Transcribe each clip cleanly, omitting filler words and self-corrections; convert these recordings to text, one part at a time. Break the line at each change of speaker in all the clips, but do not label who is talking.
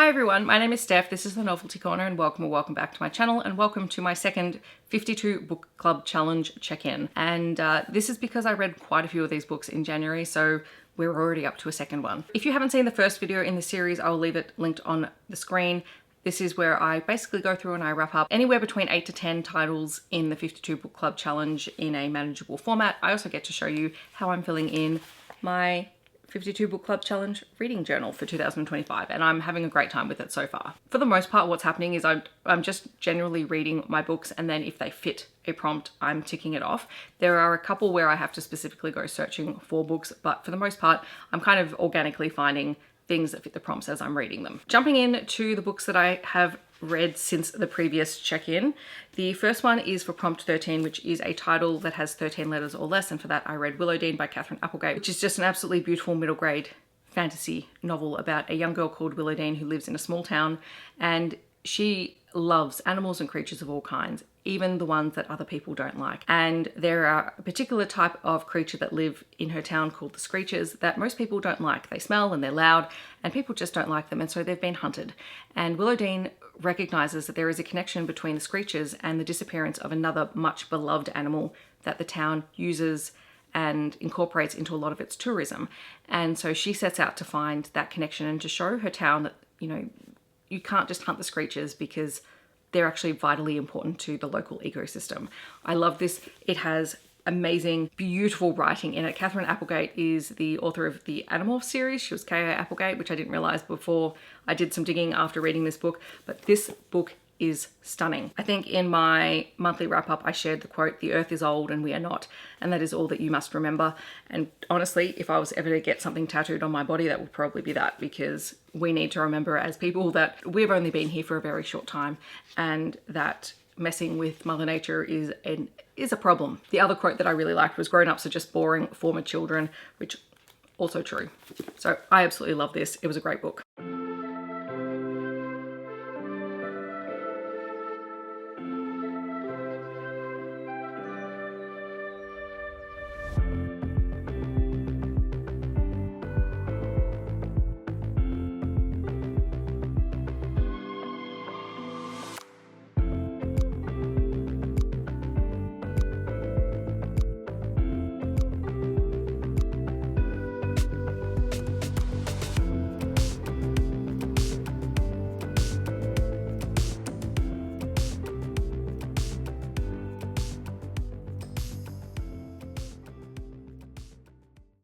Hi everyone, my name is Steph, this is the Novelty Corner, and welcome back to my channel, and welcome to my second 52 Book Club Challenge check-in. And this is because I read quite a few of these books in January, so we're already up to a second one. If you haven't seen the first video in the series, I will leave it linked on the screen. This is where I basically go through and I wrap up anywhere between 8 to 10 titles in the 52 Book Club Challenge in a manageable format. I also get to show you how I'm filling in my 52 Book Club Challenge reading journal for 2025, and I'm having a great time with it so far. For the most part, what's happening is I'm just generally reading my books, and then if they fit a prompt, I'm ticking it off. There are a couple where I have to specifically go searching for books, but for the most part, I'm kind of organically finding things that fit the prompts as I'm reading them. Jumping in to the books that I have read since the previous check-in. The first one is for prompt 13, which is a title that has 13 letters or less, and for that I read Willodeen by Katherine Applegate, which is just an absolutely beautiful middle grade fantasy novel about a young girl called Willodeen who lives in a small town, and she loves animals and creatures of all kinds, even the ones that other people don't like. And there are a particular type of creature that live in her town called the Screechers that most people don't like. They smell and they're loud and people just don't like them, and so they've been hunted. And Willodeen recognizes that there is a connection between the Screechers and the disappearance of another much beloved animal that the town uses and incorporates into a lot of its tourism. And so she sets out to find that connection and to show her town that, you know, you can't just hunt the Screechers because they're actually vitally important to the local ecosystem. I love this. It has amazing, beautiful writing in it. Katherine Applegate is the author of the Animorph series. She was K.A. Applegate, which I didn't realize before I did some digging after reading this book, but this book is stunning. I think in my monthly wrap-up I shared the quote, "The earth is old and we are not, and that is all that you must remember." And honestly, if I was ever to get something tattooed on my body, that would probably be that, because we need to remember as people that we've only been here for a very short time, and that messing with Mother Nature is a problem. The other quote that I really liked was, "Grown-ups are just boring former children," which also true. So I absolutely love this. It was a great book.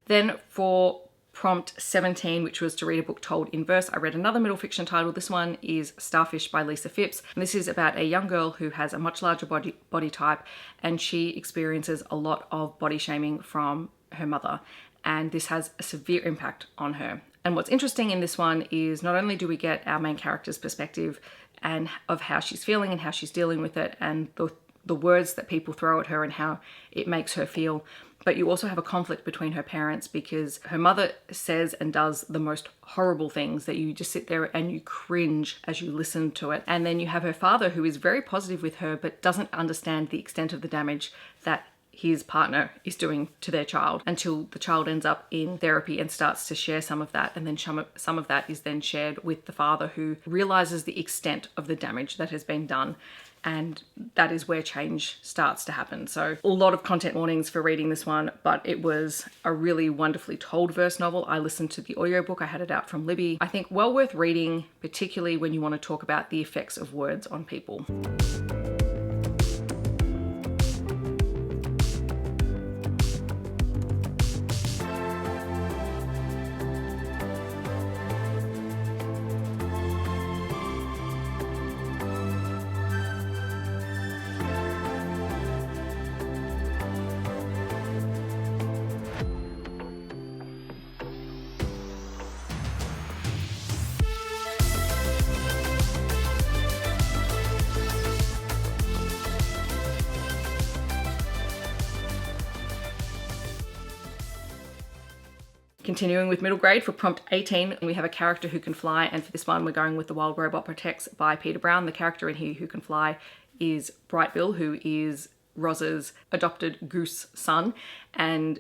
Then for prompt 17, which was to read a book told in verse, I read another middle fiction title. This one is Starfish by Lisa Fipps. And this is about a young girl who has a much larger body type, and she experiences a lot of body shaming from her mother. And this has a severe impact on her. And what's interesting in this one is not only do we get our main character's perspective and of how she's feeling and how she's dealing with it, and the words that people throw at her and how it makes her feel, but you also have a conflict between her parents, because her mother says and does the most horrible things that you just sit there and you cringe as you listen to it. And then you have her father, who is very positive with her but doesn't understand the extent of the damage that his partner is doing to their child, until the child ends up in therapy and starts to share some of that, and then some of that is then shared with the father, who realizes the extent of the damage that has been done. And that is where change starts to happen. So a lot of content warnings for reading this one, but it was a really wonderfully told verse novel. I listened to the audiobook. I had it out from Libby. I think well worth reading, particularly when you want to talk about the effects of words on people. Continuing with middle grade for prompt 18, we have a character who can fly, and for this one we're going with The Wild Robot Protects by Peter Brown. The character in here who can fly is Brightbill, who is Roz's adopted goose son, and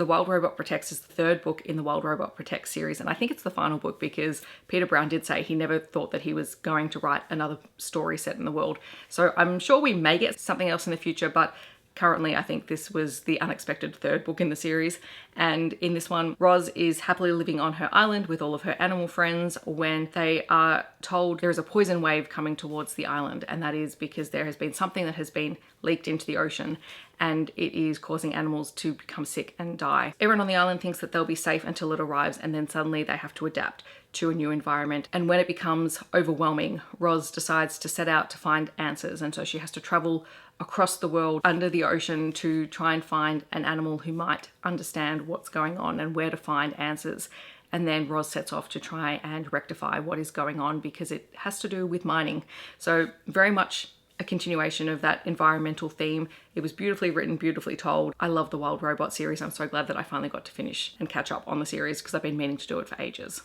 The Wild Robot Protects is the third book in the Wild Robot Protects series, and I think it's the final book because Peter Brown did say he never thought that he was going to write another story set in the world. So I'm sure we may get something else in the future, but currently I think this was the unexpected third book in the series. And in this one, Roz is happily living on her island with all of her animal friends when they are told there is a poison wave coming towards the island, and that is because there has been something that has been leaked into the ocean and it is causing animals to become sick and die. Everyone on the island thinks that they'll be safe until it arrives, and then suddenly they have to adapt to a new environment. And when it becomes overwhelming, Roz decides to set out to find answers, and so she has to travel across the world under the ocean to try and find an animal who might understand what's going on and where to find answers. And then Roz sets off to try and rectify what is going on because it has to do with mining. So very much a continuation of that environmental theme. It was beautifully written, beautifully told. I love the Wild Robot series. I'm so glad that I finally got to finish and catch up on the series because I've been meaning to do it for ages.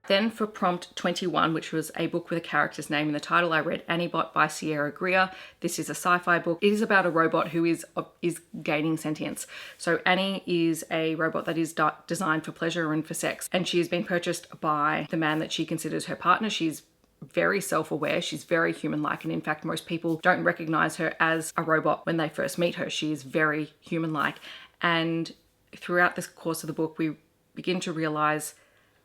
Then for prompt 21, which was a book with a character's name in the title, I read Anibot by Sierra Greer. This is a sci-fi book. It is about a robot who is gaining sentience. So Annie is a robot that is designed for pleasure and for sex, and she has been purchased by the man that she considers her partner. She's very self-aware, she's very human-like, and in fact most people don't recognize her as a robot when they first meet her. She is very human-like, and throughout the course of the book we begin to realize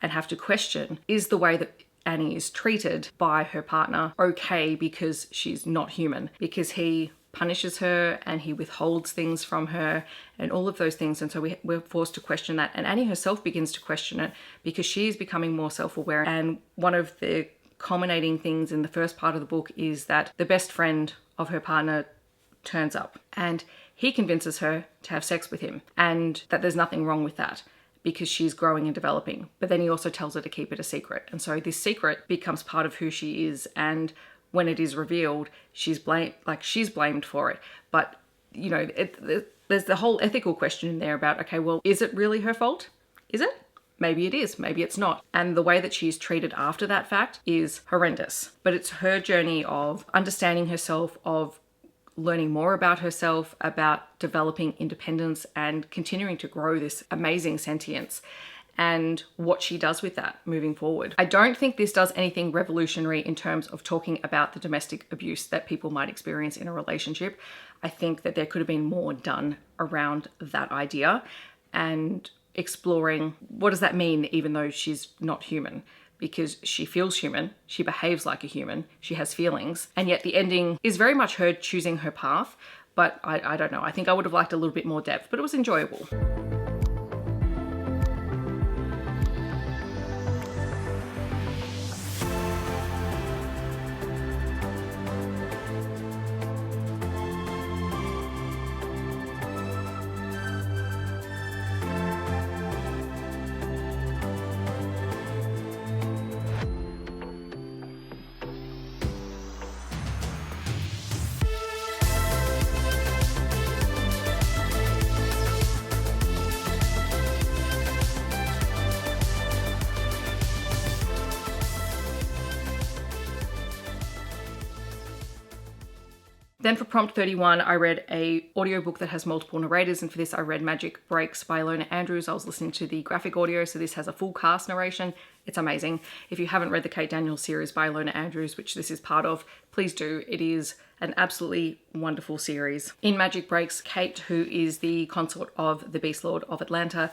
and have to question, is the way that Annie is treated by her partner okay because she's not human? Because he punishes her and he withholds things from her and all of those things. And so we're forced to question that. And Annie herself begins to question it because she is becoming more self-aware. And one of the culminating things in the first part of the book is that the best friend of her partner turns up and he convinces her to have sex with him and that there's nothing wrong with that, because she's growing and developing. But then he also tells her to keep it a secret. And so this secret becomes part of who she is. And when it is revealed, she's blamed for it. But, you know, there's the whole ethical question in there about, okay, well, is it really her fault? Is it? Maybe it is, maybe it's not. And the way that she's treated after that fact is horrendous. But it's her journey of understanding herself, of learning more about herself, about developing independence and continuing to grow this amazing sentience, and what she does with that moving forward. I don't think this does anything revolutionary in terms of talking about the domestic abuse that people might experience in a relationship. I think that there could have been more done around that idea and exploring what does that mean even though she's not human. Because she feels human, she behaves like a human, she has feelings, and yet the ending is very much her choosing her path. But I don't know, I think I would have liked a little bit more depth, but it was enjoyable. Then for prompt 31, I read a audiobook that has multiple narrators, and for this I read Magic Breaks by Ilona Andrews. I was listening to the graphic audio, so this has a full cast narration. It's amazing. If you haven't read the Kate Daniels series by Ilona Andrews, which this is part of, please do. It is an absolutely wonderful series. In Magic Breaks, Kate, who is the consort of the Beast Lord of Atlanta,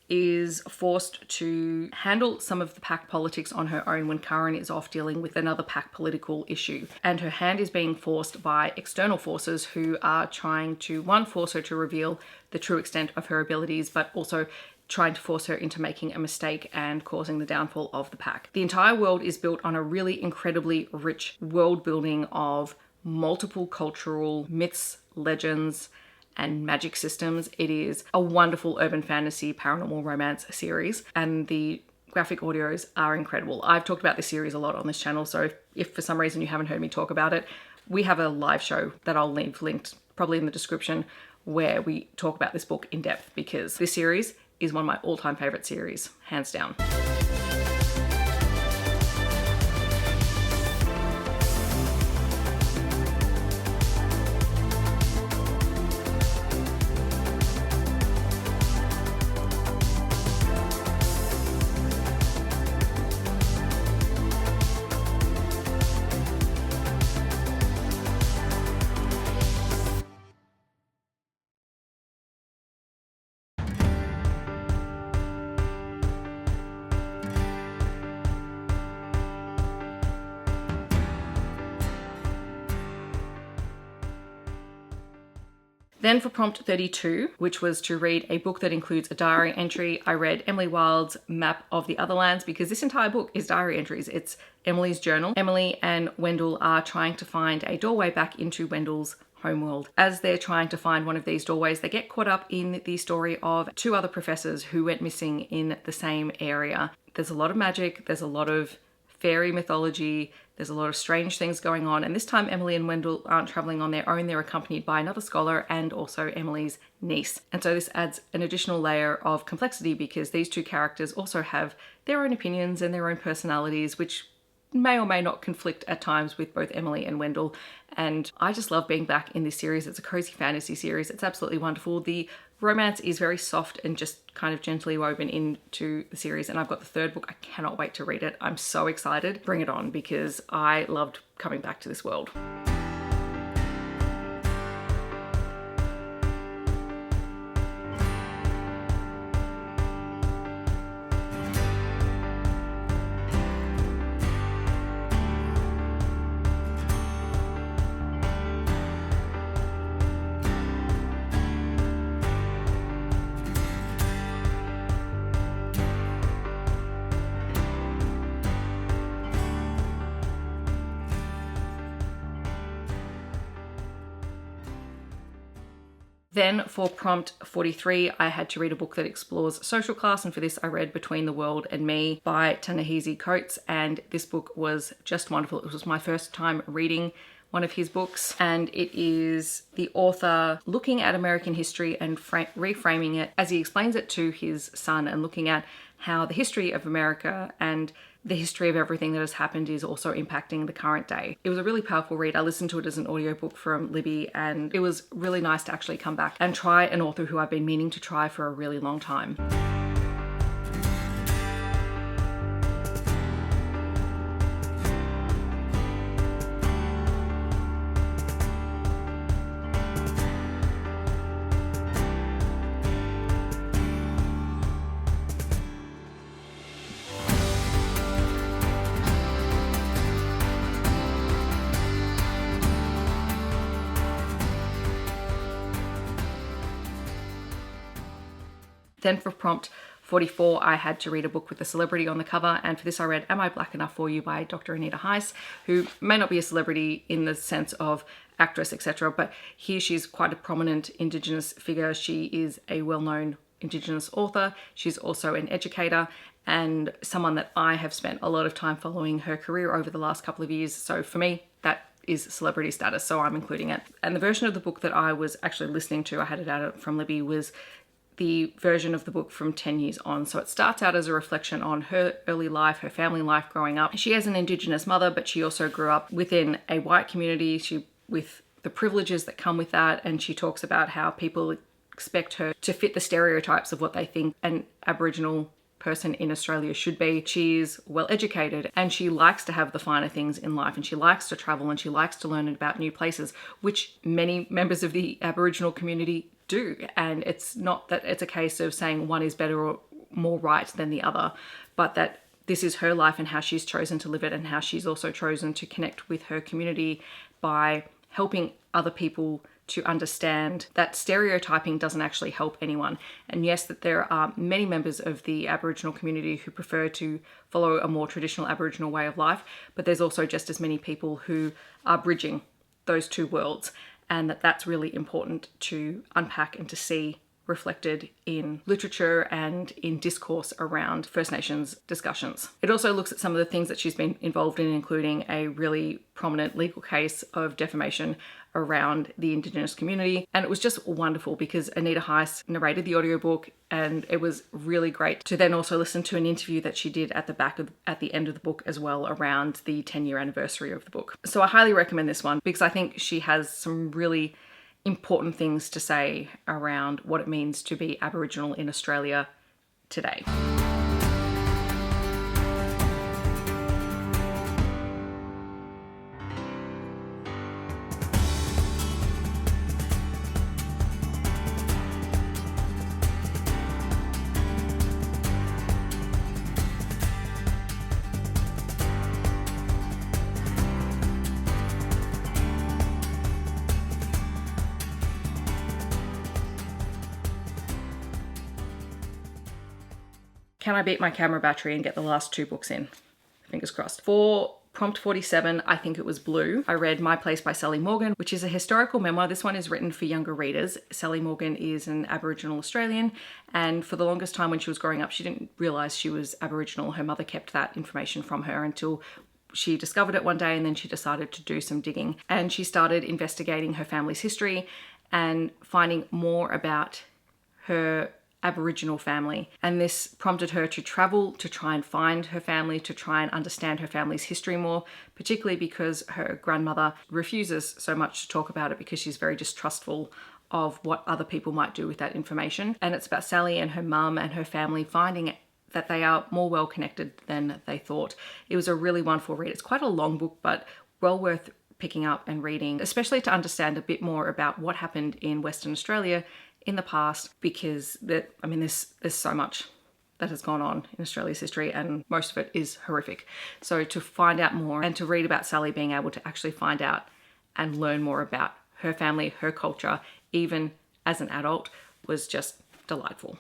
is forced to handle some of the pack politics on her own when Karen is off dealing with another pack political issue. And her hand is being forced by external forces who are trying to, one, force her to reveal the true extent of her abilities, but also trying to force her into making a mistake and causing the downfall of the pack. The entire world is built on a really incredibly rich world building of multiple cultural myths, legends, and magic systems. It is a wonderful urban fantasy paranormal romance series, and the graphic audios are incredible. I've talked about this series a lot on this channel, so if for some reason you haven't heard me talk about it, we have a live show that I'll leave linked probably in the description where we talk about this book in depth, because this series is one of my all-time favorite series, hands down. Then for prompt 32, which was to read a book that includes a diary entry, I read Emily Wilde's Map of the Otherlands, because this entire book is diary entries. It's Emily's journal. Emily and Wendell are trying to find a doorway back into Wendell's homeworld. As they're trying to find one of these doorways, they get caught up in the story of two other professors who went missing in the same area. There's a lot of magic, there's a lot of fairy mythology, there's a lot of strange things going on, and this time Emily and Wendell aren't traveling on their own, they're accompanied by another scholar and also Emily's niece. And so this adds an additional layer of complexity, because these two characters also have their own opinions and their own personalities, which may or may not conflict at times with both Emily and Wendell. And I just love being back in this series. It's a cozy fantasy series. It's absolutely wonderful. The romance is very soft and just kind of gently woven into the series. And I've got the third book. I cannot wait to read it. I'm so excited. Bring it on, because I loved coming back to this world. Then for prompt 43, I had to read a book that explores social class, and for this I read Between the World and Me by Ta-Nehisi Coates, and this book was just wonderful. It was my first time reading one of his books, and it is the author looking at American history and reframing it as he explains it to his son, and looking at how the history of America and the history of everything that has happened is also impacting the current day. It was a really powerful read. I listened to it as an audiobook from Libby, and it was really nice to actually come back and try an author who I've been meaning to try for a really long time. Then for prompt 44, I had to read a book with a celebrity on the cover, and for this I read Am I Black Enough for You by Dr. Anita Heiss, who may not be a celebrity in the sense of actress, etc., but here she's quite a prominent Indigenous figure. She is a well-known Indigenous author. She's also an educator and someone that I have spent a lot of time following her career over the last couple of years. So for me, that is celebrity status, so I'm including it. And the version of the book that I was actually listening to, I had it out from Libby, was the version of the book from 10 years on. So it starts out as a reflection on her early life, her family life growing up. She has an Indigenous mother, but she also grew up within a white community, with the privileges that come with that. And she talks about how people expect her to fit the stereotypes of what they think an Aboriginal person in Australia should be. She's well educated and she likes to have the finer things in life, and she likes to travel and she likes to learn about new places, which many members of the Aboriginal community do. And it's not that it's a case of saying one is better or more right than the other, but that this is her life and how she's chosen to live it, and how she's also chosen to connect with her community by helping other people to understand that stereotyping doesn't actually help anyone. And yes, that there are many members of the Aboriginal community who prefer to follow a more traditional Aboriginal way of life, but there's also just as many people who are bridging those two worlds, and that's really important to unpack and to see reflected in literature and in discourse around First Nations discussions. It also looks at some of the things that she's been involved in, including a really prominent legal case of defamation around the Indigenous community. And it was just wonderful because Anita Heiss narrated the audiobook, and it was really great to then also listen to an interview that she did at the end of the book as well, around the 10-year anniversary of the book. So I highly recommend this one because I think she has some really important things to say around what it means to be Aboriginal in Australia today. Can I beat my camera battery and get the last 2 books in? Fingers crossed. For prompt 47, I think it was blue, I read My Place by Sally Morgan, which is a historical memoir. This one is written for younger readers. Sally Morgan is an Aboriginal Australian, and for the longest time when she was growing up, she didn't realise she was Aboriginal. Her mother kept that information from her until she discovered it one day, and then she decided to do some digging. And she started investigating her family's history and finding more about her Aboriginal family, and this prompted her to travel to try and find her family, to try and understand her family's history more, particularly because her grandmother refuses so much to talk about it because she's very distrustful of what other people might do with that information. And it's about Sally and her mum and her family finding that they are more well connected than they thought. It was a really wonderful read. It's quite a long book, but well worth picking up and reading, especially to understand a bit more about what happened in Western Australia in the past, because there's so much that has gone on in Australia's history, and most of it is horrific. So to find out more and to read about Sally being able to actually find out and learn more about her family, her culture, even as an adult, was just delightful.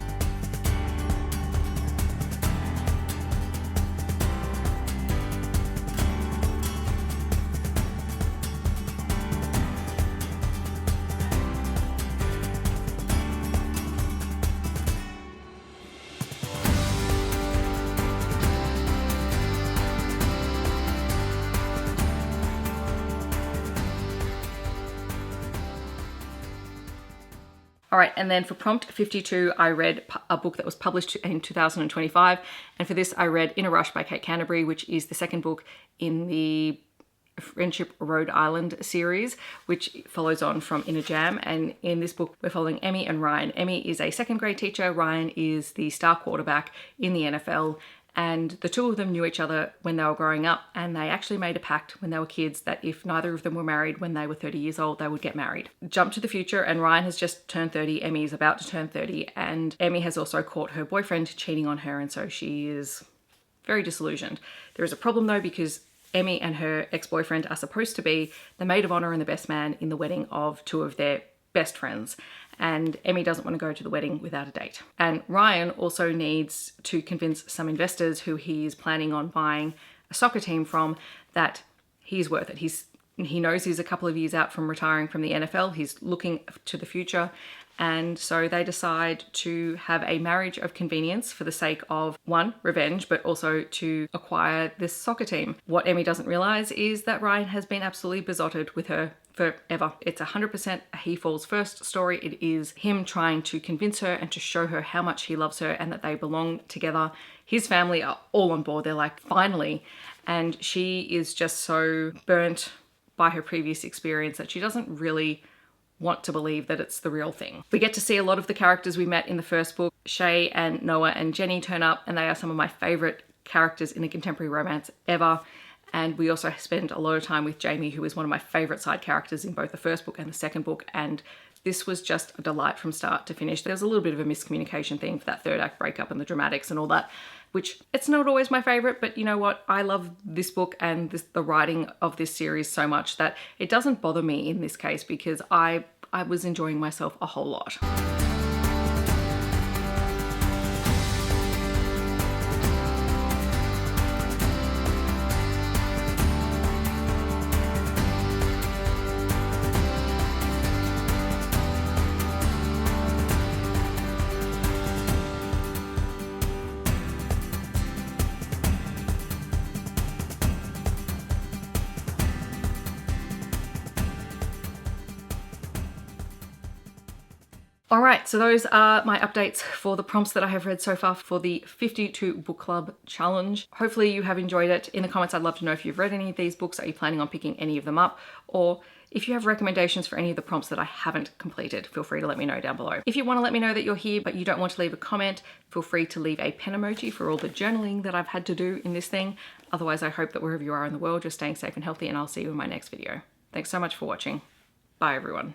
All right, and then for prompt 52, I read a book that was published in 2025. And for this, I read In a Rush by Kate Canterbury, which is the second book in the Friendship Rhode Island series, which follows on from Inner Jam. And in this book, we're following Emmy and Ryan. Emmy is a second grade teacher. Ryan is the star quarterback in the NFL. And the two of them knew each other when they were growing up, and they actually made a pact when they were kids that if neither of them were married when they were 30 years old, they would get married. Jump to the future, and Ryan has just turned 30, Emmy is about to turn 30, and Emmy has also caught her boyfriend cheating on her, and so she is very disillusioned. There is a problem though, because Emmy and her ex-boyfriend are supposed to be the maid of honor and the best man in the wedding of two of their best friends. And Emmy doesn't want to go to the wedding without a date. And Ryan also needs to convince some investors who he is planning on buying a soccer team from that he's worth it. He knows he's a couple of years out from retiring from the NFL. He's looking to the future. And so they decide to have a marriage of convenience for the sake of, one, revenge, but also to acquire this soccer team. What Emmy doesn't realize is that Ryan has been absolutely besotted with her forever. It's 100% a he falls first story. It is him trying to convince her and to show her how much he loves her and that they belong together. His family are all on board. They're like, finally. And she is just so burnt by her previous experience that she doesn't really want to believe that it's the real thing. We get to see a lot of the characters we met in the first book. Shay and Noah and Jenny turn up, and they are some of my favorite characters in a contemporary romance ever. And we also spend a lot of time with Jamie, who is one of my favorite side characters in both the first book and the second book. And this was just a delight from start to finish. There's a little bit of a miscommunication thing for that third act breakup and the dramatics and all that, which it's not always my favorite, but you know what? I love this book and the writing of this series so much that it doesn't bother me in this case, because I I was enjoying myself a whole lot. Alright, so those are my updates for the prompts that I have read so far for the 52 Book Club Challenge. Hopefully you have enjoyed it. In the comments, I'd love to know if you've read any of these books. Are you planning on picking any of them up? Or if you have recommendations for any of the prompts that I haven't completed, feel free to let me know down below. If you want to let me know that you're here but you don't want to leave a comment, feel free to leave a pen emoji for all the journaling that I've had to do in this thing. Otherwise, I hope that wherever you are in the world, you're staying safe and healthy, and I'll see you in my next video. Thanks so much for watching. Bye, everyone.